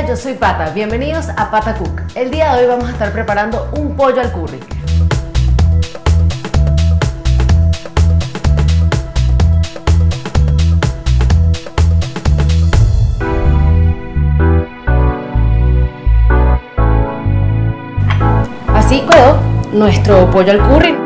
Hola, yo soy Pata. Bienvenidos a Pata Cook. El día de hoy vamos a estar preparando un pollo al curry. Así quedó nuestro pollo al curry.